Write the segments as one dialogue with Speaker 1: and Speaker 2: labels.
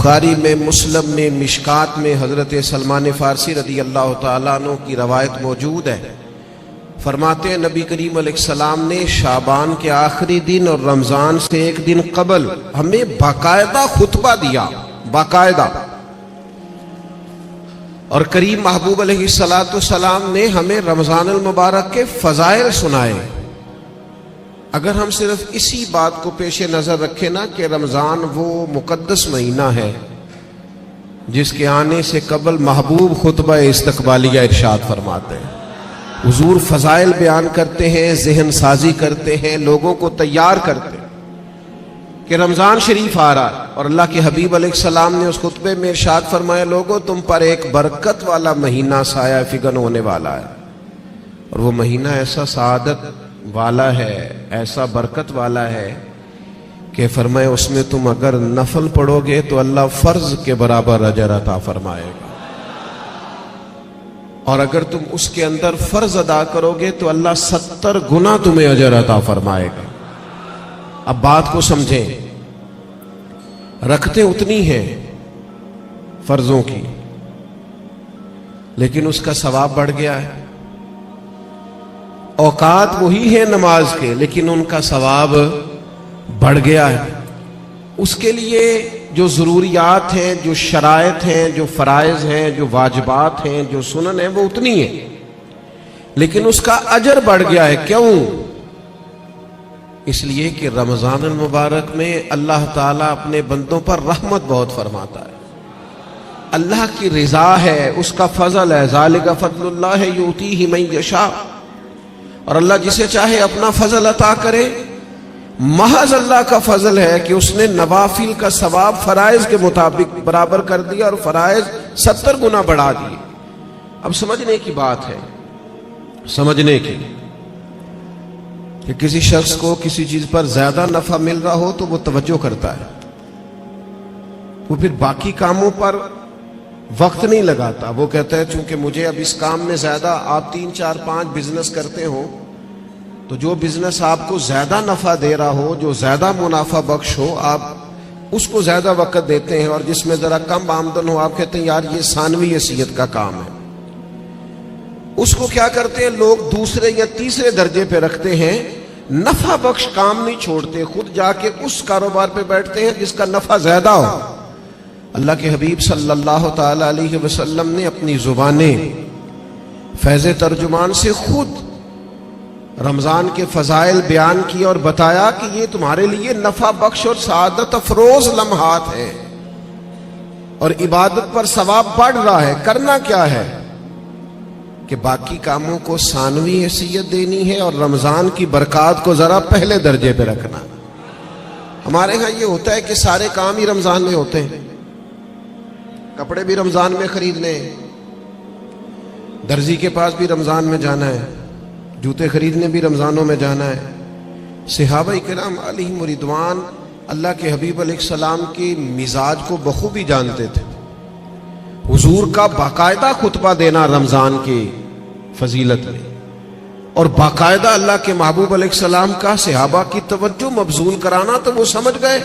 Speaker 1: بخاری میں، مسلم میں، مشکات میں حضرت سلمان فارسی رضی اللہ تعالیٰ عنہ کی روایت موجود ہے۔ فرماتے ہیں نبی کریم علیہ السلام نے شعبان کے آخری دن اور رمضان سے ایک دن قبل ہمیں باقاعدہ خطبہ دیا، باقاعدہ، اور کریم محبوب علیہ السلام نے ہمیں رمضان المبارک کے فضائل سنائے۔ اگر ہم صرف اسی بات کو پیش نظر رکھیں نا کہ رمضان وہ مقدس مہینہ ہے جس کے آنے سے قبل محبوب خطبہ استقبالیہ ارشاد فرماتے ہیں، حضور فضائل بیان کرتے ہیں، ذہن سازی کرتے ہیں، لوگوں کو تیار کرتے ہیں کہ رمضان شریف آ رہا ہے، اور اللہ کے حبیب علیہ السلام نے اس خطبے میں ارشاد فرمایا، لوگوں تم پر ایک برکت والا مہینہ سایہ فگن ہونے والا ہے، اور وہ مہینہ ایسا سعادت والا ہے، ایسا برکت والا ہے کہ فرمائے اس میں تم اگر نفل پڑھو گے تو اللہ فرض کے برابر اجر عطا فرمائے گا، اور اگر تم اس کے اندر فرض ادا کرو گے تو اللہ 70 گنا تمہیں اجر عطا فرمائے گا۔ اب بات کو سمجھیں، رکھتے اتنی ہیں فرضوں کی، لیکن اس کا ثواب بڑھ گیا ہے۔ اوقات وہی ہیں نماز کے، لیکن ان کا ثواب بڑھ گیا ہے۔ اس کے لیے جو ضروریات ہیں، جو شرائط ہیں، جو فرائض ہیں، جو واجبات ہیں، جو سنن ہیں، وہ اتنی ہیں، لیکن اس کا اجر بڑھ گیا ہے۔ کیوں؟ اس لیے کہ رمضان المبارک میں اللہ تعالیٰ اپنے بندوں پر رحمت بہت فرماتا ہے، اللہ کی رضا ہے، اس کا فضل ہے، ذالک فضل اللہ یؤتیہ من یشاء، اور اللہ جسے چاہے اپنا فضل عطا کرے۔ محض اللہ کا فضل ہے کہ اس نے نوافل کا ثواب فرائض کے مطابق برابر کر دیا اور فرائض 70 گنا بڑھا دیے۔ اب سمجھنے کی بات ہے، سمجھنے کی، کہ کسی شخص کو کسی چیز پر زیادہ نفع مل رہا ہو تو وہ توجہ کرتا ہے، وہ پھر باقی کاموں پر وقت نہیں لگاتا۔ وہ کہتا ہے چونکہ مجھے اب اس کام میں زیادہ، آپ 3 4 5 بزنس کرتے ہو تو جو بزنس آپ کو زیادہ نفع دے رہا ہو، جو زیادہ منافع بخش ہو، آپ اس کو زیادہ وقت دیتے ہیں، اور جس میں ذرا کم آمدن ہو آپ کہتے ہیں یار یہ ثانوی حیثیت کا کام ہے۔ اس کو کیا کرتے ہیں لوگ دوسرے یا تیسرے درجے پہ رکھتے ہیں، نفع بخش کام نہیں چھوڑتے، خود جا کے اس کاروبار پہ بیٹھتے ہیں جس کا نفع زیادہ ہو۔ اللہ کے حبیب صلی اللہ تعالی علیہ وسلم نے اپنی زبانیں فیض ترجمان سے خود رمضان کے فضائل بیان کیے اور بتایا کہ یہ تمہارے لیے نفع بخش اور سعادت افروز لمحات ہیں، اور عبادت پر ثواب بڑھ رہا ہے۔ کرنا کیا ہے کہ باقی کاموں کو ثانوی حیثیت دینی ہے اور رمضان کی برکات کو ذرا پہلے درجے پہ رکھنا۔ ہمارے ہاں یہ ہوتا ہے کہ سارے کام ہی رمضان میں ہوتے ہیں، کپڑے بھی رمضان میں خرید لیں، درزی کے پاس بھی رمضان میں جانا ہے، جوتے خریدنے بھی رمضانوں میں جانا ہے۔ صحابہ کرام علیہم رضوان اللہ کے حبیب علیہ السلام کی مزاج کو بخوبی جانتے تھے۔ حضور کا باقاعدہ خطبہ دینا رمضان کی فضیلت میں، اور باقاعدہ اللہ کے محبوب علیہ السلام کا صحابہ کی توجہ مبذول کرانا، تو وہ سمجھ گئے۔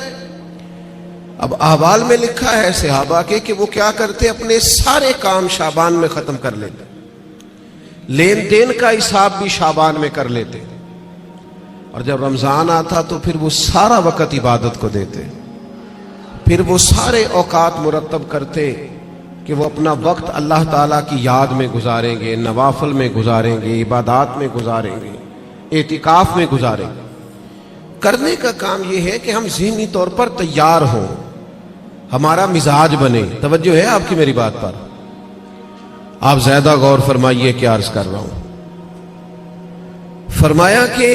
Speaker 1: اب احوال میں لکھا ہے صحابہ کے کہ وہ کیا کرتے، اپنے سارے کام شعبان میں ختم کر لیتے، لین دین کا حساب بھی شعبان میں کر لیتے، اور جب رمضان آتا تو پھر وہ سارا وقت عبادت کو دیتے، پھر وہ سارے اوقات مرتب کرتے کہ وہ اپنا وقت اللہ تعالیٰ کی یاد میں گزاریں گے، نوافل میں گزاریں گے، عبادات میں گزاریں گے، اعتکاف میں گزاریں گے۔ کرنے کا کام یہ ہے کہ ہم ذہنی طور پر تیار ہوں، ہمارا مزاج بنے۔ توجہ ہے آپ کی میری بات پر؟ آپ زیادہ غور فرمائیے کیا عرض کر رہا ہوں۔ فرمایا کہ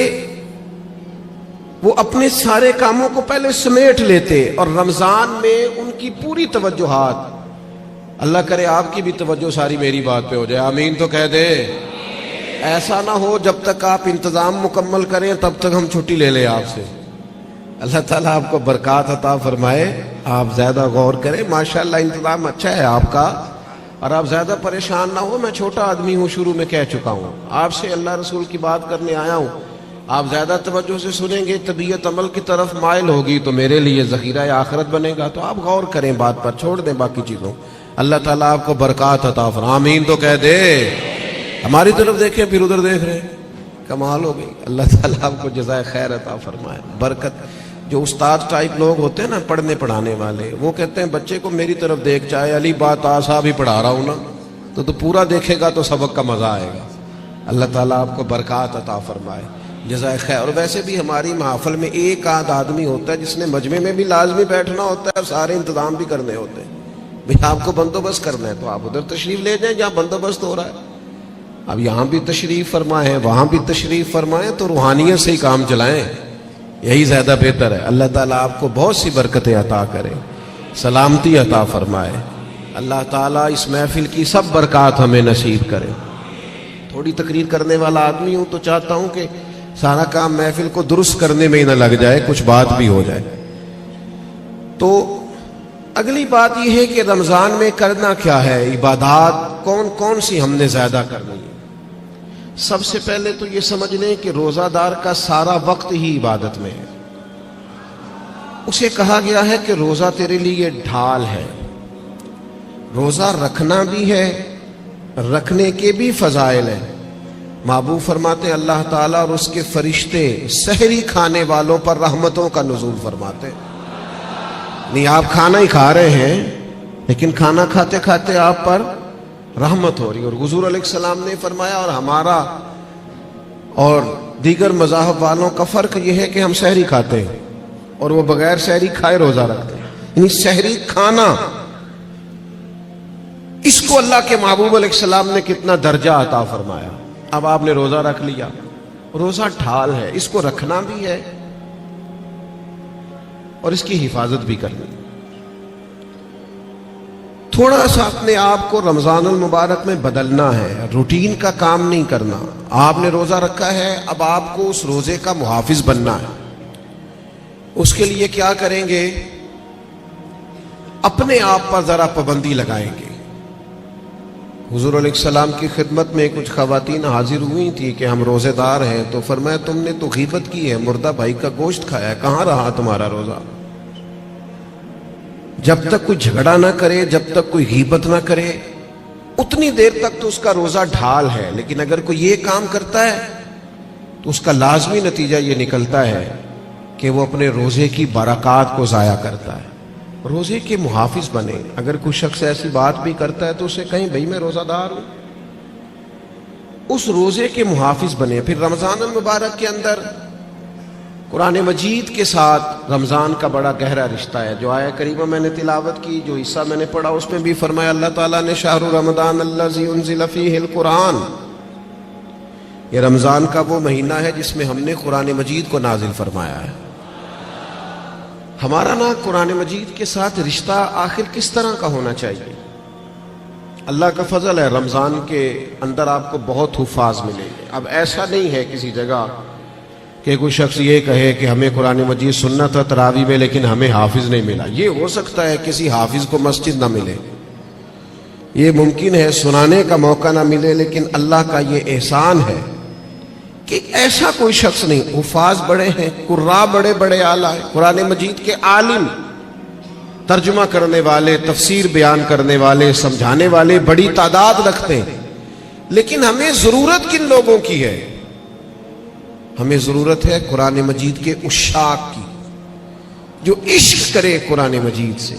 Speaker 1: وہ اپنے سارے کاموں کو پہلے سمیٹ لیتے، اور رمضان میں ان کی پوری توجہات، اللہ کرے آپ کی بھی توجہ ساری میری بات پہ ہو جائے، آمین تو کہہ دے۔ ایسا نہ ہو جب تک آپ انتظام مکمل کریں تب تک ہم چھٹی لے لیں آپ سے۔ اللہ تعالیٰ آپ کو برکات عطا فرمائے، آپ زیادہ غور کریں۔ ماشاءاللہ انتظام اچھا ہے آپ کا، اور آپ زیادہ پریشان نہ ہو۔ میں چھوٹا آدمی ہوں، شروع میں کہہ چکا ہوں، آپ سے اللہ رسول کی بات کرنے آیا ہوں۔ آپ زیادہ توجہ سے سنیں گے، طبیعت عمل کی طرف مائل ہوگی تو میرے لیے ذخیرہ آخرت بنے گا. تو آپ غور کریں بات پر، چھوڑ دیں باقی چیزوں. اللہ تعالیٰ آپ کو برکات عطا فرمائے. آمین تو کہہ دے. ہماری طرف دیکھیں پھر ادھر دیکھ رہے ہیں، کمال ہو گئی. اللہ تعالیٰ آپ کو جزائے خیر عطا فرمائے، برکت. جو استاد ٹائپ لوگ ہوتے ہیں نا، پڑھنے پڑھانے والے، وہ کہتے ہیں بچے کو میری طرف دیکھ، چاہے علی بات آسا بھی پڑھا رہا ہوں نا تو پورا دیکھے گا تو سبق کا مزہ آئے گا. اللہ تعالیٰ آپ کو برکات عطا فرمائے، جزائے خیر. اور ویسے بھی ہماری محفل میں ایک آدھ آدمی ہوتا ہے جس نے مجمع میں بھی لازمی بیٹھنا ہوتا ہے اور سارے انتظام بھی کرنے ہوتے ہیں. بھئی آپ کو بندوبست کرنا ہے تو آپ ادھر تشریف لے جائیں جہاں بندوبست ہو رہا ہے. اب یہاں بھی تشریف فرمائیں، وہاں بھی تشریف فرمائیں، تو روحانیت سے ہی کام چلائیں، یہی زیادہ بہتر ہے. اللہ تعالیٰ آپ کو بہت سی برکتیں عطا کرے، سلامتی عطا فرمائے. اللہ تعالیٰ اس محفل کی سب برکات ہمیں نصیب کرے. تھوڑی تقریر کرنے والا آدمی ہوں تو چاہتا ہوں کہ سارا کام محفل کو درست کرنے میں ہی نہ لگ جائے، کچھ بات بھی ہو جائے. تو اگلی بات یہ ہے کہ رمضان میں کرنا کیا ہے، عبادات کون کون سی ہم نے زیادہ کرنی ہے. سب سے پہلے تو یہ سمجھ لیں کہ روزہ دار کا سارا وقت ہی عبادت میں ہے. اسے کہا گیا ہے کہ روزہ تیرے لیے ڈھال ہے. روزہ رکھنا بھی ہے، رکھنے کے بھی فضائل ہیں. محبوب فرماتے ہیں اللہ تعالیٰ اور اس کے فرشتے سحری کھانے والوں پر رحمتوں کا نزول فرماتے ہیں. نہیں آپ کھانا ہی کھا رہے ہیں لیکن کھانا کھاتے کھاتے آپ پر رحمت ہو رہی. اور حضور علیہ السلام نے فرمایا، اور ہمارا اور دیگر مذاہب والوں کا فرق یہ ہے کہ ہم سحری کھاتے ہیں اور وہ بغیر سحری کھائے روزہ رکھتے ہیں. یعنی سحری کھانا، اس کو اللہ کے محبوب علیہ السلام نے کتنا درجہ عطا فرمایا. اب آپ نے روزہ رکھ لیا، روزہ ڈھال ہے، اس کو رکھنا بھی ہے اور اس کی حفاظت بھی کرنی. تھوڑا سا اپنے آپ کو رمضان المبارک میں بدلنا ہے، روٹین کا کام نہیں کرنا. آپ نے روزہ رکھا ہے، اب آپ کو اس روزے کا محافظ بننا ہے. اس کے لیے کیا کریں گے؟ اپنے آپ پر ذرا پابندی لگائیں گے. حضور علیہ السلام کی خدمت میں کچھ خواتین حاضر ہوئی تھی کہ ہم روزے دار ہیں، تو فرمایا تم نے تو غیبت کی ہے، مردہ بھائی کا گوشت کھایا ہے، کہاں رہا تمہارا روزہ؟ جب تک کوئی جھگڑا نہ کرے، جب تک کوئی غیبت نہ کرے، اتنی دیر تک تو اس کا روزہ ڈھال ہے. لیکن اگر کوئی یہ کام کرتا ہے تو اس کا لازمی نتیجہ یہ نکلتا ہے کہ وہ اپنے روزے کی برکات کو ضائع کرتا ہے. روزے کے محافظ بنے. اگر کوئی شخص ایسی بات بھی کرتا ہے تو اسے کہیں بھئی میں روزہ دار ہوں، اس روزے کے محافظ بنے. پھر رمضان المبارک کے اندر قرآن مجید کے ساتھ رمضان کا بڑا گہرا رشتہ ہے. جو آیہ کریمہ میں نے تلاوت کی، جو حصہ میں نے پڑھا، اس میں بھی فرمایا اللہ تعالیٰ نے شہر رمضان الذی انزل فیہ القرآن، یہ رمضان کا وہ مہینہ ہے جس میں ہم نے قرآن مجید کو نازل فرمایا ہے. ہمارا نا قرآن مجید کے ساتھ رشتہ آخر کس طرح کا ہونا چاہیے؟ اللہ کا فضل ہے، رمضان کے اندر آپ کو بہت حفاظ ملیں گے. اب ایسا نہیں ہے کسی جگہ کہ کوئی شخص یہ کہے کہ ہمیں قرآن مجید سننا تھا تراویح میں لیکن ہمیں حافظ نہیں ملا. یہ ہو سکتا ہے کسی حافظ کو مسجد نہ ملے، یہ ممکن ہے سنانے کا موقع نہ ملے، لیکن اللہ کا یہ احسان ہے کہ ایسا کوئی شخص نہیں. حفاظ بڑے ہیں، قراء بڑے بڑے اعلیٰ ہیں، قرآن مجید کے عالم، ترجمہ کرنے والے، تفسیر بیان کرنے والے، سمجھانے والے بڑی تعداد رکھتے ہیں. لیکن ہمیں ضرورت کن لوگوں کی ہے؟ ہمیں ضرورت ہے قرآن مجید کے عشاق کی، جو عشق کرے قرآن مجید سے.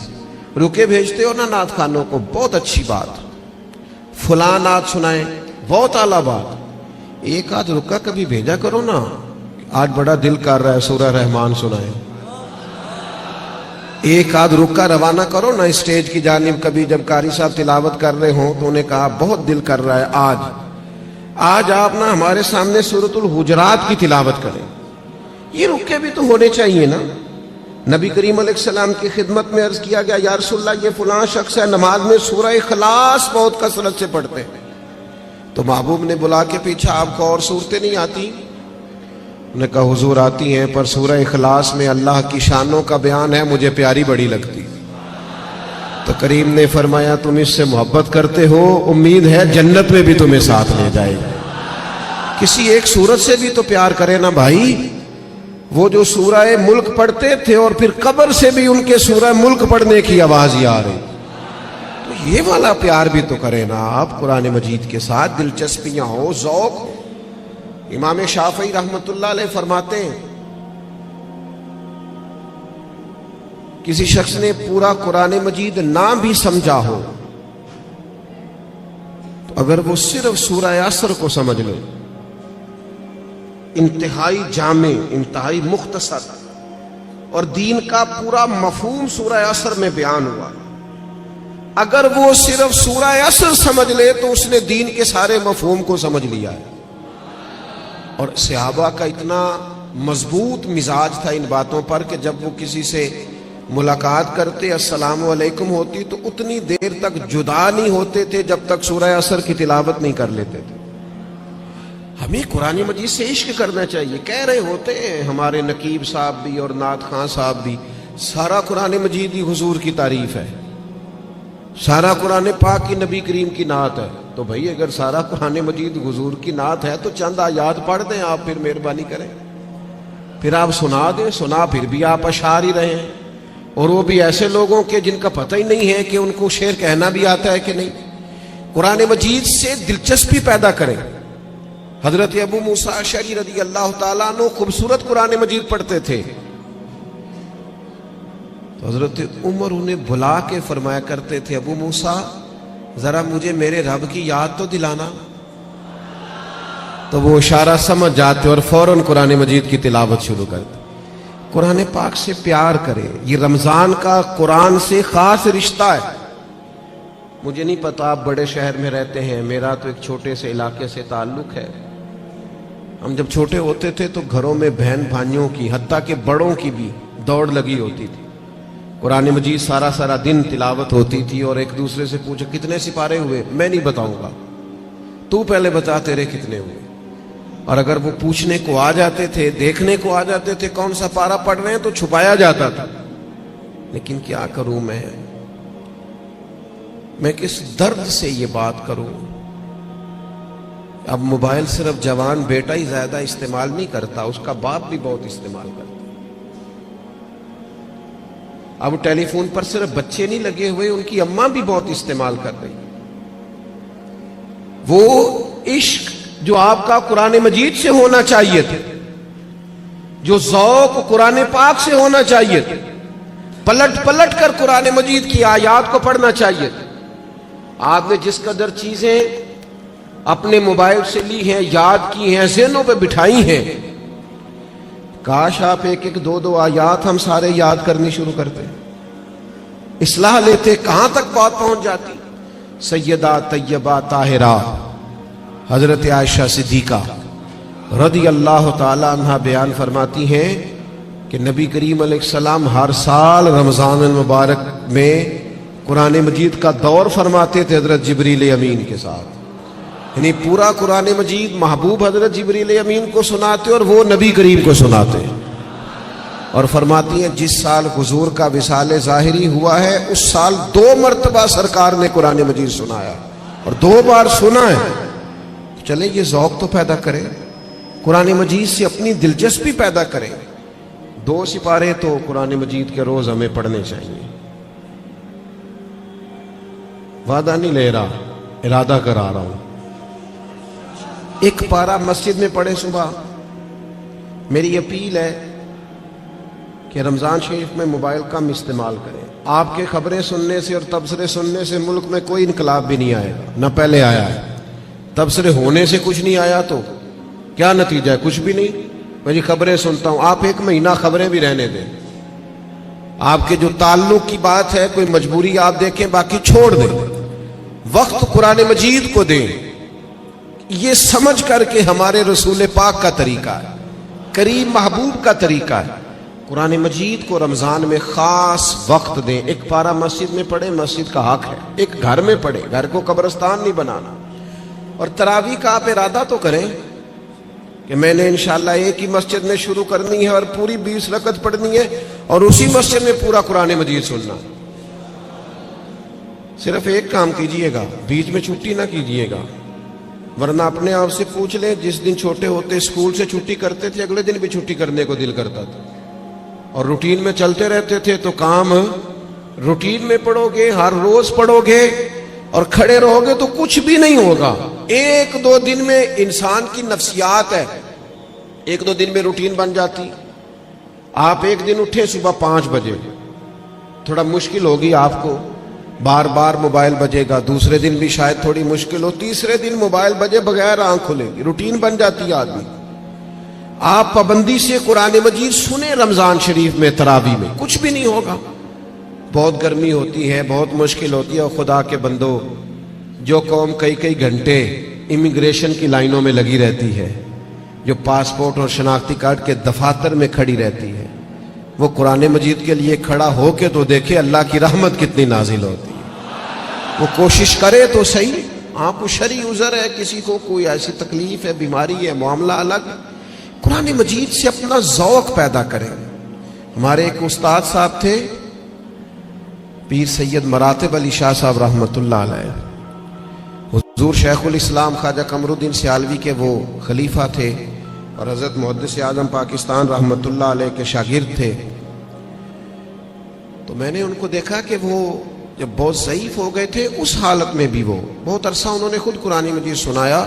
Speaker 1: رکے بھیجتے ہو نا نعت خانوں کو، بہت اچھی بات، فلاں نعت سنائیں، بہت اعلیٰ بات. ایک آدھ رکا کبھی بھیجا کرو نا، آج بڑا دل کر رہا ہے سورہ رحمان سنائیں. ایک آدھ رکا روانہ کرو نا اسٹیج کی جانب. کبھی جب قاری صاحب تلاوت کر رہے ہوں تو انہیں کہا بہت دل کر رہا ہے آج آپ نا ہمارے سامنے سورۃ الحجرات کی تلاوت کریں. یہ رکے بھی تو ہونے چاہیے نا. نبی کریم علیہ السلام کی خدمت میں عرض کیا گیا یا رسول اللہ یہ فلاں شخص ہے نماز میں سورہ اخلاص بہت کثرت سے پڑھتے ہیں. تو محبوب نے بلا کے پوچھا آپ کو اور صورتیں نہیں آتی؟ انہوں نے کہا حضور آتی ہیں، پر سورہ اخلاص میں اللہ کی شانوں کا بیان ہے، مجھے پیاری بڑی لگتی. تو کریم نے فرمایا تم اس سے محبت کرتے ہو، امید ہے جنت میں بھی تمہیں ساتھ لے جائے گا. کسی ایک سورت سے بھی تو پیار کرے نا بھائی. وہ جو سورہ ملک پڑھتے تھے اور پھر قبر سے بھی ان کے سورہ ملک پڑھنے کی آواز ہی آ رہی, تو یہ والا پیار بھی تو کرے نا آپ قرآن مجید کے ساتھ, دلچسپیاں ہو, ذوق. امام شافعی رحمۃ اللہ علیہ فرماتے ہیں کسی شخص نے پورا قرآن مجید نہ بھی سمجھا ہو تو اگر وہ صرف سورہ عصر کو سمجھ لے, انتہائی جامع, انتہائی مختصر, اور دین کا پورا مفہوم سورہ عصر میں بیان ہوا, اگر وہ صرف سورہ عصر سمجھ لے تو اس نے دین کے سارے مفہوم کو سمجھ لیا ہے. اور صحابہ کا اتنا مضبوط مزاج تھا ان باتوں پر کہ جب وہ کسی سے ملاقات کرتے, السلام علیکم ہوتی, تو اتنی دیر تک جدا نہیں ہوتے تھے جب تک سورہ عصر کی تلاوت نہیں کر لیتے تھے. ہمیں قرآن مجید سے عشق کرنا چاہیے. کہہ رہے ہوتے ہیں ہمارے نقیب صاحب بھی اور نعت خان صاحب بھی, سارا قرآن مجید ہی حضور کی تعریف ہے, سارا قرآن پاک کی نبی کریم کی نعت ہے. تو بھائی اگر سارا قرآن مجید حضور کی نعت ہے تو چند آیات پڑھ دیں آپ, پھر مہربانی کریں, پھر آپ سنا دیں. سنا پھر بھی آپ اشعار ہی رہے ہیں, اور وہ بھی ایسے لوگوں کے جن کا پتہ ہی نہیں ہے کہ ان کو شعر کہنا بھی آتا ہے کہ نہیں. قرآن مجید سے دلچسپی پیدا کریں. حضرت ابو موسیٰ اشعری رضی اللہ تعالیٰ عنہ خوبصورت قرآن مجید پڑھتے تھے, تو حضرت عمر انہیں بلا کے فرمایا کرتے تھے, ابو موسیٰ ذرا مجھے میرے رب کی یاد تو دلانا. تو وہ اشارہ سمجھ جاتے اور فوراً قرآن مجید کی تلاوت شروع کرتے. قرآن پاک سے پیار کرے. یہ رمضان کا قرآن سے خاص رشتہ ہے. مجھے نہیں پتا آپ بڑے شہر میں رہتے ہیں, میرا تو ایک چھوٹے سے علاقے سے تعلق ہے. ہم جب چھوٹے ہوتے تھے تو گھروں میں بہن بھائیوں کی, حتیٰ کہ بڑوں کی بھی دوڑ لگی ہوتی تھی. قرآن مجید سارا دن تلاوت ہوتی تھی, اور ایک دوسرے سے پوچھا کتنے سپارے ہوئے, میں نہیں بتاؤں گا, تو پہلے بتا تیرے کتنے ہوئے. اور اگر وہ پوچھنے کو آ جاتے تھے, دیکھنے کو آ جاتے تھے کون سا پارا پڑھ رہے ہیں, تو چھپایا جاتا تھا. لیکن کیا کروں میں کس درد سے یہ بات کروں. اب موبائل صرف جوان بیٹا ہی زیادہ استعمال نہیں کرتا, اس کا باپ بھی بہت استعمال کرتا. اب ٹیلی فون پر صرف بچے نہیں لگے ہوئے, ان کی اماں بھی بہت استعمال کر رہی. وہ عشق جو آپ کا قرآن مجید سے ہونا چاہیے تھا, جو ذوق قرآن پاک سے ہونا چاہیے تھا, پلٹ کر قرآن مجید کی آیات کو پڑھنا چاہیے تھا. آپ نے جس قدر چیزیں اپنے موبائل سے لی ہیں, یاد کی ہیں, ذہنوں پہ بٹھائی ہیں, کاش آپ ایک دو آیات ہم سارے یاد کرنی شروع کرتے, اصلاح لیتے, کہاں تک بات پہنچ جاتی. سیدہ طیبہ طاہرہ حضرت عائشہ صدیقہ رضی اللہ تعالی عنہ بیان فرماتی ہیں کہ نبی کریم علیہ السلام ہر سال رمضان المبارک میں قرآن مجید کا دور فرماتے تھے حضرت جبریل امین کے ساتھ. یعنی پورا قرآن مجید محبوب حضرت جبریل امین کو سناتے اور وہ نبی کریم کو سناتے, اور فرماتی ہیں جس سال حضور کا وصال ظاہری ہوا ہے اس سال 2 مرتبہ سرکار نے قرآن مجید سنایا, اور 2 بار سنا ہے. چلے یہ ذوق تو پیدا کریں, قرآن مجید سے اپنی دلچسپی پیدا کریں. 2 سپارے تو قرآن مجید کے روز ہمیں پڑھنے چاہیے. وعدہ نہیں لے رہا, ارادہ کرا رہا ہوں. 1 پارہ مسجد میں پڑھے صبح. میری اپیل ہے کہ رمضان شریف میں موبائل کم استعمال کریں. آپ کے خبریں سننے سے اور تبصرے سننے سے ملک میں کوئی انقلاب بھی نہیں آئے گا, نہ پہلے آیا ہے. تبصرے ہونے سے کچھ نہیں آیا تو کیا نتیجہ ہے, کچھ بھی نہیں. میں خبریں سنتا ہوں, آپ 1 مہینہ خبریں بھی رہنے دیں. آپ کے جو تعلق کی بات ہے, کوئی مجبوری آپ دیکھیں, باقی چھوڑ دیں. وقت قرآن مجید کو دیں, یہ سمجھ کر کے ہمارے رسول پاک کا طریقہ ہے, کریم محبوب کا طریقہ ہے. قرآن مجید کو رمضان میں خاص وقت دیں. 1 پارہ مسجد میں پڑھیں, مسجد کا حق ہے. 1 گھر میں پڑھیں, گھر کو قبرستان نہیں بنانا. اور تراویح کا آپ ارادہ تو کریں کہ میں نے انشاءاللہ ایک ہی مسجد میں شروع کرنی ہے اور پوری 20 رکعت پڑھنی ہے, اور اسی مسجد میں پورا قرآن مجید سننا. صرف ایک کام کیجئے گا, بیچ میں چھٹی نہ کیجئے گا. ورنہ اپنے آپ سے پوچھ لیں، جس دن چھوٹے ہوتے اسکول سے چھٹی کرتے تھے اگلے دن بھی چھٹی کرنے کو دل کرتا تھا، اور روٹین میں چلتے رہتے تھے تو کام روٹین میں پڑھو گے، ہر روز پڑھو گے اور کھڑے رہو گے تو کچھ بھی نہیں ہوگا۔ ایک دو دن میں انسان کی نفسیات ہے، ایک دو دن میں روٹین بن جاتی۔ آپ ایک دن اٹھے صبح 5 بجے، تھوڑا مشکل ہوگی آپ کو، بار بار موبائل بجے گا، دوسرے دن بھی شاید تھوڑی مشکل ہو، تیسرے دن موبائل بجے بغیر آنکھ کھلے گی، روٹین بن جاتی ہے آدمی۔ آپ پابندی سے قرآن مجید سنیں رمضان شریف میں، تراویح میں، کچھ بھی نہیں ہوگا۔ بہت گرمی ہوتی ہے، بہت مشکل ہوتی ہے، اور خدا کے بندو، جو قوم کئی کئی گھنٹے امیگریشن کی لائنوں میں لگی رہتی ہے، جو پاسپورٹ اور شناختی کارڈ کے دفاتر میں کھڑی رہتی ہے، وہ قرآن مجید کے لیے کھڑا ہو کے تو دیکھے اللہ کی رحمت کتنی نازل ہوتی ہے۔ وہ کوشش کرے تو صحیح۔ ہاں کوئی شرعی عذر ہے، کسی کو کوئی ایسی تکلیف ہے، بیماری ہے، معاملہ الگ، قرآن مجید سے اپنا ذوق پیدا کریں۔ ہمارے ایک استاد صاحب تھے، پیر سید مراتب علی شاہ صاحب رحمۃ اللہ علیہ، حضور شیخ الاسلام خواجہ قمر الدین سیالوی کے وہ خلیفہ تھے، اور حضرت محدث اعظم پاکستان رحمۃ اللہ علیہ کے شاگرد تھے۔ تو میں نے ان کو دیکھا کہ وہ جب بہت ضعیف ہو گئے تھے، اس حالت میں بھی وہ بہت عرصہ انہوں نے خود قرآن مجید سنایا،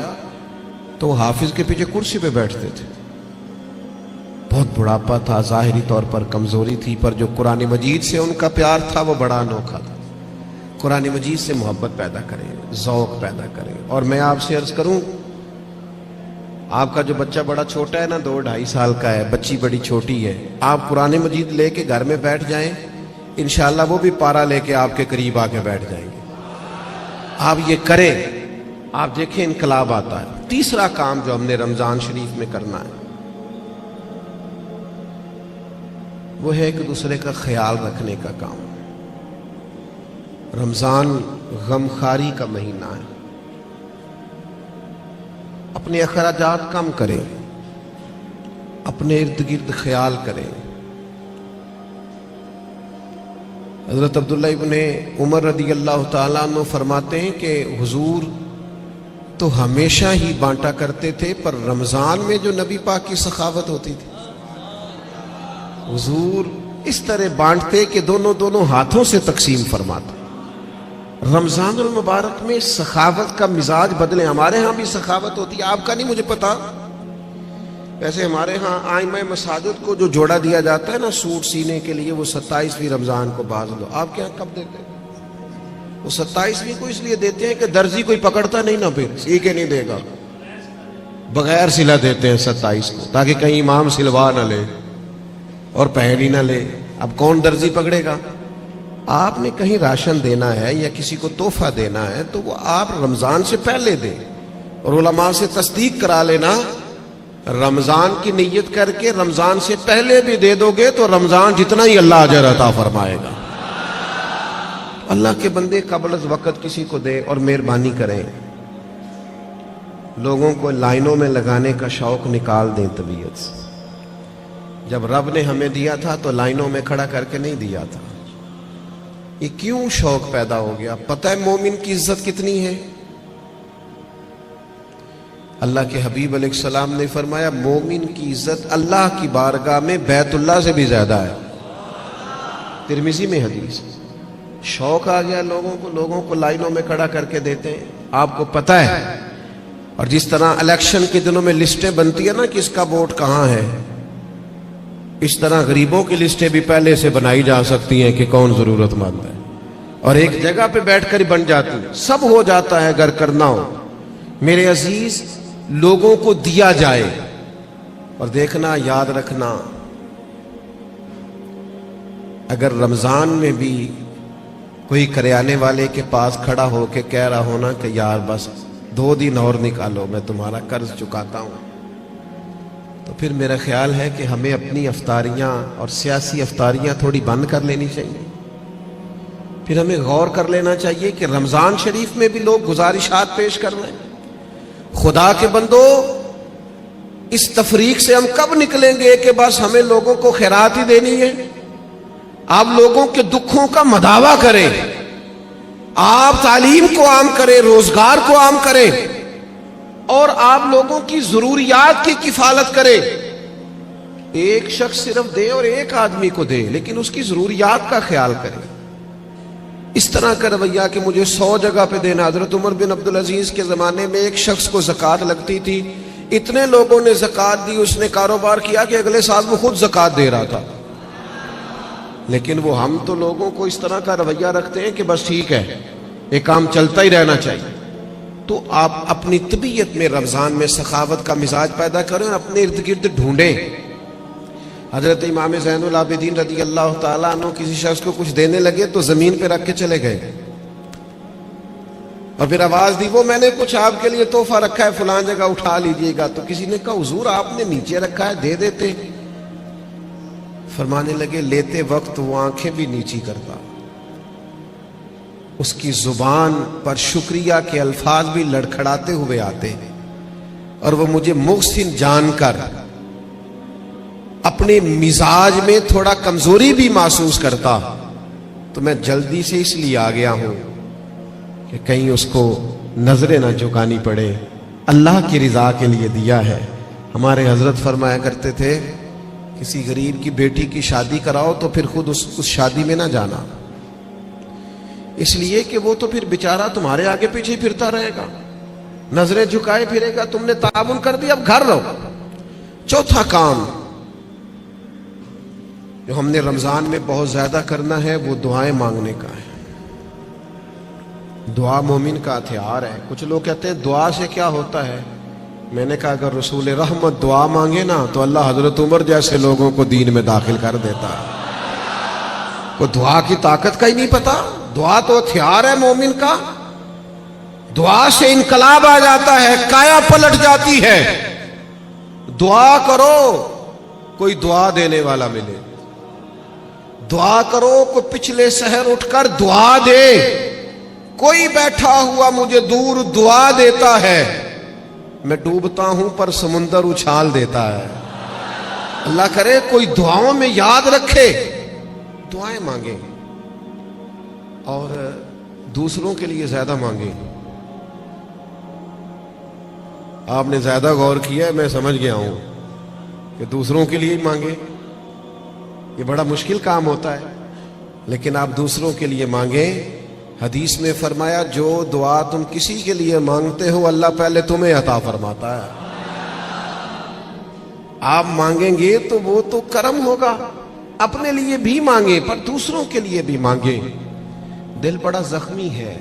Speaker 1: تو وہ حافظ کے پیچھے کرسی پہ بیٹھتے تھے۔ بہت بڑھاپا تھا، ظاہری طور پر کمزوری تھی، پر جو قرآن مجید سے ان کا پیار تھا وہ بڑا انوکھا تھا۔ قرآن مجید سے محبت پیدا کریں، ذوق پیدا کریں۔ اور میں آپ سے عرض کروں، آپ کا جو بچہ بڑا چھوٹا ہے نا، 2-2.5 سال کا ہے، بچی بڑی چھوٹی ہے، آپ قرآن مجید لے کے گھر میں بیٹھ جائیں، انشاءاللہ وہ بھی پارا لے کے آپ کے قریب آ کے بیٹھ جائیں گے۔ آپ یہ کریں، آپ دیکھیں انقلاب آتا ہے۔ تیسرا کام جو ہم نے رمضان شریف میں کرنا ہے وہ ہے ایک دوسرے کا خیال رکھنے کا کام۔ رمضان غمخواری کا مہینہ ہے، اپنے اخراجات کم کریں، اپنے ارد گرد خیال کریں۔ حضرت عبداللہ ابن عمر رضی اللہ تعالیٰ عنہ فرماتے ہیں کہ حضور تو ہمیشہ ہی بانٹا کرتے تھے، پر رمضان میں جو نبی پاک کی سخاوت ہوتی تھی، حضور اس طرح بانٹتے کہ دونوں ہاتھوں سے تقسیم فرماتے۔ رمضان المبارک میں سخاوت کا مزاج بدلے۔ ہمارے ہاں بھی سخاوت ہوتی ہے، آپ کا نہیں مجھے پتا، ویسے ہمارے ہاں آئمہ مساجد کو جو جوڑا دیا جاتا ہے نا سوٹ سینے کے لیے، وہ 27ویں رمضان کو باز دو۔ آپ کے یہاں کب دیتے ہیں؟ وہ 27ویں کو اس لیے دیتے ہیں کہ درزی کوئی پکڑتا نہیں نا، پھر سی کے نہیں دے گا، بغیر سلا دیتے ہیں 27 کو، تاکہ کہیں امام سلوا نہ لے اور پہن ہی نہ لے۔ اب کون درزی پکڑے گا؟ آپ نے کہیں راشن دینا ہے یا کسی کو تحفہ دینا ہے تو وہ آپ رمضان سے پہلے دیں، اور علماء سے تصدیق کرا لینا، رمضان کی نیت کر کے رمضان سے پہلے بھی دے دو گے تو رمضان جتنا ہی اللہ اجر عطا فرمائے گا۔ اللہ کے بندے قبل از وقت کسی کو دے، اور مہربانی کریں لوگوں کو لائنوں میں لگانے کا شوق نکال دیں طبیعت سے۔ جب رب نے ہمیں دیا تھا تو لائنوں میں کھڑا کر کے نہیں دیا تھا۔ یہ کیوں شوق پیدا ہو گیا؟ پتہ ہے مومن کی عزت کتنی ہے؟ اللہ کے حبیب علیہ السلام نے فرمایا مومن کی عزت اللہ کی بارگاہ میں بیت اللہ سے بھی زیادہ ہے۔ ترمذی میں حدیث۔ شوق آ گیا لوگوں کو لائنوں میں کھڑا کر کے دیتے ہیں۔ آپ کو پتہ ہے، اور جس طرح الیکشن کے دنوں میں لسٹیں بنتی ہیں نا کس کا ووٹ کہاں ہے، اس طرح غریبوں کی لسٹیں بھی پہلے سے بنائی جا سکتی ہیں کہ کون ضرورت مند ہے، اور ایک جگہ پہ بیٹھ کر ہی بن جاتی ہیں۔ سب ہو جاتا ہے اگر کرنا ہو۔ میرے عزیز، لوگوں کو دیا جائے، اور دیکھنا یاد رکھنا، اگر رمضان میں بھی کوئی کریانے والے کے پاس کھڑا ہو کے کہہ رہا ہونا کہ یار بس 2 دن اور نکالو میں تمہارا قرض چکاتا ہوں، تو پھر میرا خیال ہے کہ ہمیں اپنی افطاریاں اور سیاسی افطاریاں تھوڑی بند کر لینی چاہیے۔ پھر ہمیں غور کر لینا چاہیے کہ رمضان شریف میں بھی لوگ گزارشات پیش کر رہے ہیں۔ خدا کے بندو، اس تفریق سے ہم کب نکلیں گے کہ بس ہمیں لوگوں کو خیرات ہی دینی ہے؟ آپ لوگوں کے دکھوں کا مداوع کریں، آپ تعلیم کو عام کریں، روزگار کو عام کریں، اور آپ لوگوں کی ضروریات کی کفالت کرے. ایک شخص صرف دے اور ایک آدمی کو دے، لیکن اس کی ضروریات کا خیال کرے. اس طرح کا رویہ کہ مجھے 100 جگہ پہ دینا. حضرت عمر بن عبدالعزیز کے زمانے میں ایک شخص کو زکوٰۃ لگتی تھی، اتنے لوگوں نے زکوٰۃ دی، اس نے کاروبار کیا کہ اگلے سال وہ خود زکوٰۃ دے رہا تھا. لیکن وہ ہم تو لوگوں کو اس طرح کا رویہ رکھتے ہیں کہ بس ٹھیک ہے، یہ کام چلتا ہی رہنا چاہیے. تو آپ اپنی طبیعت میں رمضان میں سخاوت کا مزاج پیدا کریں اور اپنے ارد گرد ڈھونڈیں. حضرت امام زین العابدین رضی اللہ تعالیٰ عنہ کسی شخص کو کچھ دینے لگے تو زمین پہ رکھ کے چلے گئے اور پھر آواز دی، وہ میں نے کچھ آپ کے لیے تحفہ رکھا ہے فلاں جگہ، اٹھا لیجئے گا. تو کسی نے کہا حضور آپ نے نیچے رکھا ہے، دے دیتے. فرمانے لگے لیتے وقت وہ آنکھیں بھی نیچی کرتا، اس کی زبان پر شکریہ کے الفاظ بھی لڑکھڑاتے ہوئے آتے، اور وہ مجھے محسن جان کر اپنے مزاج میں تھوڑا کمزوری بھی محسوس کرتا. تو میں جلدی سے اس لیے آ گیا ہوں کہ کہیں اس کو نظریں نہ جھکانی پڑے، اللہ کی رضا کے لیے دیا ہے. ہمارے حضرت فرمایا کرتے تھے کسی غریب کی بیٹی کی شادی کراؤ تو پھر خود اس شادی میں نہ جانا، اس لیے کہ وہ تو پھر بیچارہ تمہارے آگے پیچھے پھرتا رہے گا، نظریں جھکائے پھرے گا. تم نے تعاون کر دیا، اب گھر رہو. چوتھا کام جو ہم نے رمضان میں بہت زیادہ کرنا ہے وہ دعائیں مانگنے کا ہے. دعا مومن کا ہتھیار ہے. کچھ لوگ کہتے ہیں دعا سے کیا ہوتا ہے. میں نے کہا اگر رسول رحمت دعا مانگے نا تو اللہ حضرت عمر جیسے لوگوں کو دین میں داخل کر دیتا ہے. کو دعا کی طاقت کا ہی نہیں پتا. دعا تو ہتھیار ہے مومن کا. دعا سے انقلاب آ جاتا ہے، کایا پلٹ جاتی ہے. دعا کرو کوئی دعا دینے والا ملے، دعا کرو کوئی پچھلے سحر اٹھ کر دعا دے. کوئی بیٹھا ہوا مجھے دور دعا دیتا ہے، میں ڈوبتا ہوں پر سمندر اچھال دیتا ہے. اللہ کرے کوئی دعاؤں میں یاد رکھے. دعائیں مانگیں اور دوسروں کے لیے زیادہ مانگیں. آپ نے زیادہ غور کیا ہے، میں سمجھ گیا ہوں کہ دوسروں کے لیے ہی مانگیں. یہ بڑا مشکل کام ہوتا ہے، لیکن آپ دوسروں کے لیے مانگیں. حدیث میں فرمایا جو دعا تم کسی کے لیے مانگتے ہو اللہ پہلے تمہیں عطا فرماتا ہے. آپ مانگیں گے تو وہ تو کرم ہوگا. اپنے لیے بھی مانگیں پر دوسروں کے لیے بھی مانگیں. دل بڑا زخمی ہے،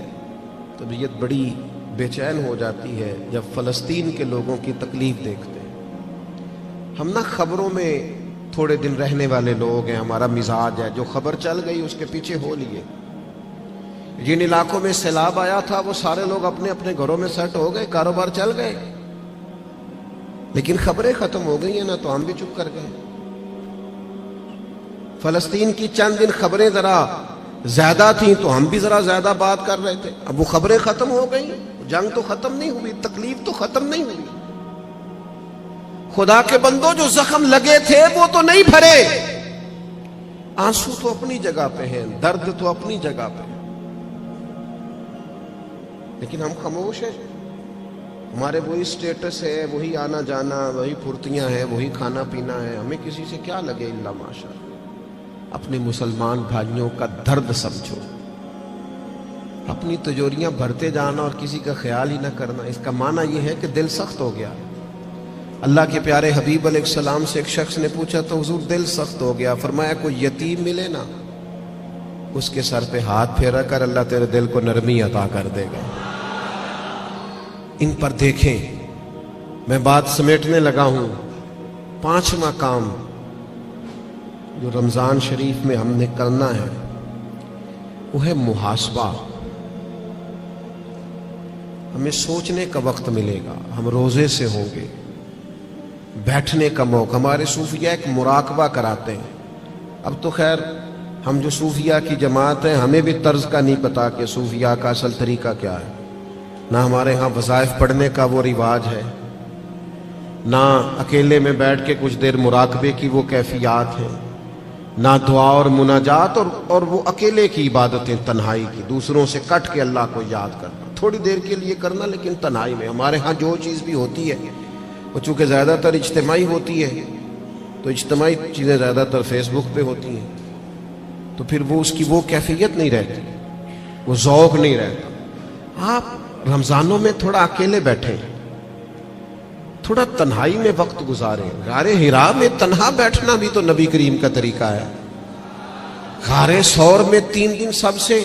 Speaker 1: طبیعت بڑی بے چین ہو جاتی ہے جب فلسطین کے لوگوں کی تکلیف دیکھتے ہیں. ہم نہ خبروں میں تھوڑے دن رہنے والے لوگ ہیں، ہمارا مزاج ہے جو خبر چل گئی اس کے پیچھے ہو لیے. جن علاقوں میں سیلاب آیا تھا وہ سارے لوگ اپنے اپنے گھروں میں سیٹ ہو گئے، کاروبار چل گئے، لیکن خبریں ختم ہو گئی ہیں نا تو ہم بھی چپ کر گئے. فلسطین کی چند دن خبریں ذرا زیادہ تھیں تو ہم بھی ذرا زیادہ بات کر رہے تھے. اب وہ خبریں ختم ہو گئی، جنگ تو ختم نہیں ہوئی، تکلیف تو ختم نہیں ہوئی. خدا کے بندوں جو زخم لگے تھے وہ تو نہیں بھرے. آنسو تو اپنی جگہ پہ ہیں، درد تو اپنی جگہ پہ، لیکن ہم خاموش ہیں. ہمارے وہی سٹیٹس ہے، وہی آنا جانا، وہی پھرتیاں ہیں، وہی کھانا پینا ہے. ہمیں کسی سے کیا لگے الا ماشاء. اپنے مسلمان بھائیوں کا درد سمجھو. اپنی تجوریاں بھرتے جانا اور کسی کا خیال ہی نہ کرنا، اس کا معنی یہ ہے کہ دل سخت ہو گیا. اللہ کے پیارے حبیب علیہ السلام سے ایک شخص نے پوچھا تو حضور دل سخت ہو گیا. فرمایا کوئی یتیم ملے نا اس کے سر پہ ہاتھ پھیرا کر اللہ تیرے دل کو نرمی عطا کر دے گا. ان پر دیکھیں. میں بات سمیٹنے لگا ہوں. 5واں کام جو رمضان شریف میں ہم نے کرنا ہے وہ ہے محاسبہ. ہمیں سوچنے کا وقت ملے گا، ہم روزے سے ہوں گے، بیٹھنے کا موقع. ہمارے صوفیہ ایک مراقبہ کراتے ہیں. اب تو خیر ہم جو صوفیہ کی جماعت ہیں ہمیں بھی طرز کا نہیں پتا کہ صوفیہ کا اصل طریقہ کیا ہے. نہ ہمارے ہاں وظائف پڑھنے کا وہ رواج ہے، نہ اکیلے میں بیٹھ کے کچھ دیر مراقبے کی وہ کیفیات ہیں، نہ دعا اور مناجات اور وہ اکیلے کی عبادتیں تنہائی کی، دوسروں سے کٹ کے اللہ کو یاد کرنا. تھوڑی دیر کے لیے کرنا لیکن تنہائی میں. ہمارے ہاں جو چیز بھی ہوتی ہے وہ چونکہ زیادہ تر اجتماعی ہوتی ہے تو اجتماعی چیزیں زیادہ تر فیس بک پہ ہوتی ہیں, تو پھر وہ اس کی وہ کیفیت نہیں رہتی, وہ ذوق نہیں رہتا. آپ رمضانوں میں تھوڑا اکیلے بیٹھیں, تھوڑا تنہائی میں وقت گزاریں. غار حرا میں تنہا بیٹھنا بھی تو نبی کریم کا طریقہ ہے. غار ثور میں 3 دن سب سے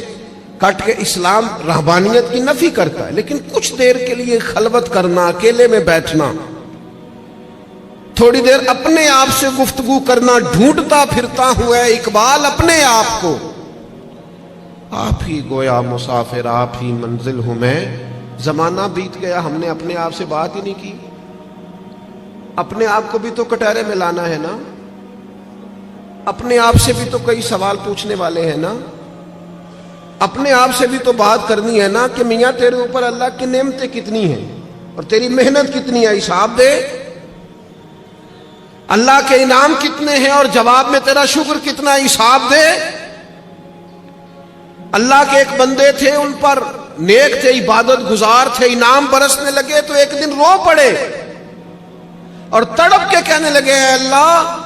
Speaker 1: کٹ کے اسلام رہبانیت کی نفی کرتا ہے, لیکن کچھ دیر کے لیے خلوت کرنا, اکیلے میں بیٹھنا, تھوڑی دیر اپنے آپ سے گفتگو کرنا. ڈھونڈتا پھرتا ہوا ہے اقبال اپنے آپ کو, آپ ہی گویا مسافر, آپ ہی منزل ہوں میں. زمانہ بیت گیا, ہم نے اپنے آپ سے بات ہی نہیں کی. اپنے آپ کو بھی تو کٹہرے میں لانا ہے نا, اپنے آپ سے بھی تو کئی سوال پوچھنے والے ہیں نا, اپنے آپ سے بھی تو بات کرنی ہے نا کہ میاں تیرے اوپر اللہ کی نعمتیں کتنی ہیں اور تیری محنت کتنی ہے, حساب دے. اللہ کے انعام کتنے ہیں اور جواب میں تیرا شکر کتنا ہے, حساب دے. اللہ کے ایک بندے تھے, ان پر نیک تھے, عبادت گزار تھے, انعام برسنے لگے تو ایک دن رو پڑے اور تڑپ کے کہنے لگے, اے اللہ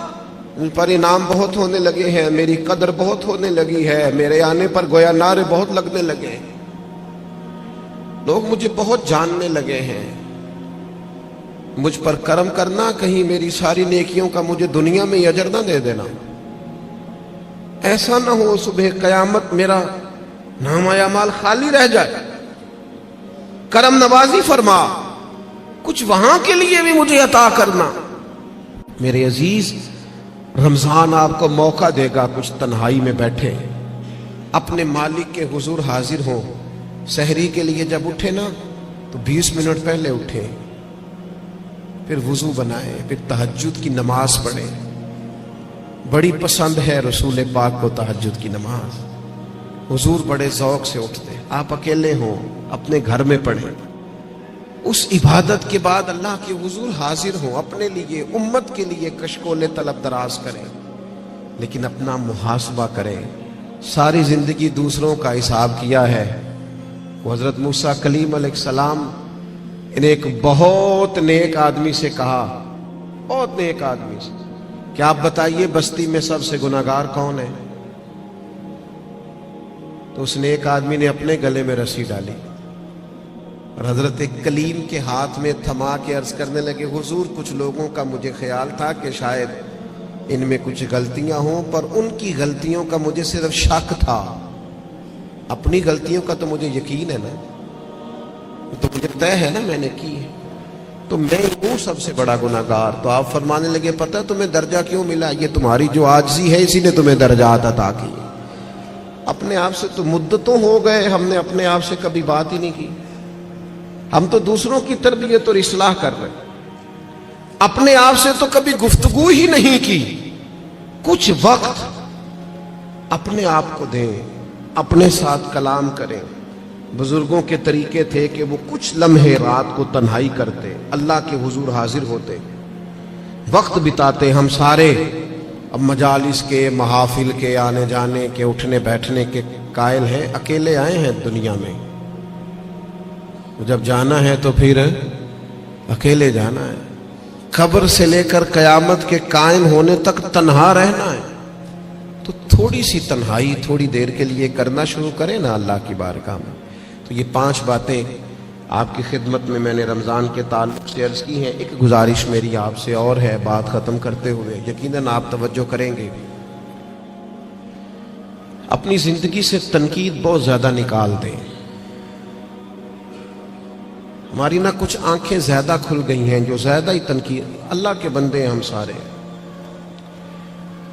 Speaker 1: ان پر انعام بہت ہونے لگے ہیں, میری قدر بہت ہونے لگی ہے, میرے آنے پر گویا نعرے بہت لگنے لگے, لوگ مجھے بہت جاننے لگے ہیں, مجھ پر کرم کرنا, کہیں میری ساری نیکیوں کا مجھے دنیا میں اجر نہ دے دینا. ایسا نہ ہو صبح قیامت میرا نام اعمال خالی رہ جائے. کرم نوازی فرما, کچھ وہاں کے لیے بھی مجھے عطا کرنا. میرے عزیز, رمضان آپ کو موقع دے گا کچھ تنہائی میں بیٹھے, اپنے مالک کے حضور حاضر ہوں. سحری کے لیے جب اٹھے نا تو 20 منٹ پہلے اٹھیں, پھر وضو بنائیں, پھر تہجد کی نماز پڑھیں. بڑی پسند ہے رسول پاک کو تہجد کی نماز, حضور بڑے ذوق سے اٹھتے. آپ اکیلے ہوں اپنے گھر میں پڑھیں. اس عبادت کے بعد اللہ کے حضور حاضر ہوں, اپنے لیے امت کے لیے کشکول طلب دراز کریں, لیکن اپنا محاسبہ کریں. ساری زندگی دوسروں کا حساب کیا ہے. وہ حضرت موسیٰ کلیم علیہ السلام نے ایک بہت نیک آدمی سے کہا, بہت نیک آدمی سے, کہ آپ بتائیے بستی میں سب سے گناہگار کون ہے؟ تو اس نیک آدمی نے اپنے گلے میں رسی ڈالی اور حضرت کلیم کے ہاتھ میں تھما کے عرض کرنے لگے, حضور کچھ لوگوں کا مجھے خیال تھا کہ شاید ان میں کچھ غلطیاں ہوں, پر ان کی غلطیوں کا مجھے صرف شک تھا, اپنی غلطیوں کا تو مجھے یقین ہے نا, تو مجھے طے ہے نا میں نے کی ہے, تو میں ہوں سب سے بڑا گناہگار. تو آپ فرمانے لگے, پتہ تمہیں درجہ کیوں ملا؟ یہ تمہاری جو عاجزی ہے اسی نے تمہیں درجات عطا کی. اپنے آپ سے تو مدتوں ہو گئے ہم نے اپنے آپ سے کبھی بات ہی نہیں کی. ہم تو دوسروں کی تربیت اور اصلاح کر رہے, اپنے آپ سے تو کبھی گفتگو ہی نہیں کی. کچھ وقت اپنے آپ کو دیں, اپنے ساتھ کلام کریں. بزرگوں کے طریقے تھے کہ وہ کچھ لمحے رات کو تنہائی کرتے, اللہ کے حضور حاضر ہوتے, وقت بتاتے. ہم سارے اب مجالس کے, محافل کے, آنے جانے کے, اٹھنے بیٹھنے کے قائل ہیں, اکیلے آئے ہیں دنیا میں. جب جانا ہے تو پھر اکیلے جانا ہے. قبر سے لے کر قیامت کے قائم ہونے تک تنہا رہنا ہے. تو تھوڑی سی تنہائی تھوڑی دیر کے لیے کرنا شروع کریں نا اللہ کی بارگاہ میں. تو یہ 5 باتیں آپ کی خدمت میں نے رمضان کے تعلق سے عرض کی ہیں. ایک گزارش میری آپ سے اور ہے بات ختم کرتے ہوئے, یقیناً آپ توجہ کریں گے. اپنی زندگی سے تنقید بہت زیادہ نکال دیں. ہماری نہ کچھ آنکھیں زیادہ کھل گئی ہیں جو زیادہ ہی تنقید, اللہ کے بندے ہیں ہم سارے,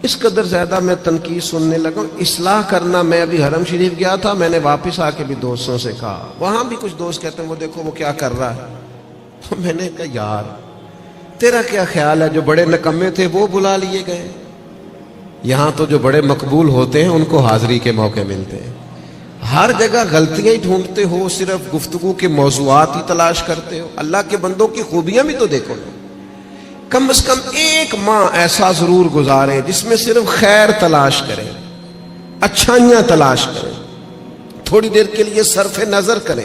Speaker 1: اس قدر زیادہ میں تنقید سننے لگا. اصلاح کرنا, میں ابھی حرم شریف گیا تھا, میں نے واپس آ کے بھی دوستوں سے کہا, وہاں بھی کچھ دوست کہتے ہیں وہ دیکھو وہ کیا کر رہا ہے. تو میں نے کہا یار تیرا کیا خیال ہے, جو بڑے نکمے تھے وہ بلا لیے گئے, یہاں تو جو بڑے مقبول ہوتے ہیں ان کو حاضری کے موقع ملتے ہیں. ہر جگہ غلطیاں ہی ڈھونڈتے ہو, صرف گفتگو کے موضوعات ہی تلاش کرتے ہو. اللہ کے بندوں کی خوبیاں بھی تو دیکھو. کم از کم 1 ماہ ایسا ضرور گزارے جس میں صرف خیر تلاش کریں, اچھائیاں تلاش کریں, تھوڑی دیر کے لیے صرف نظر کریں.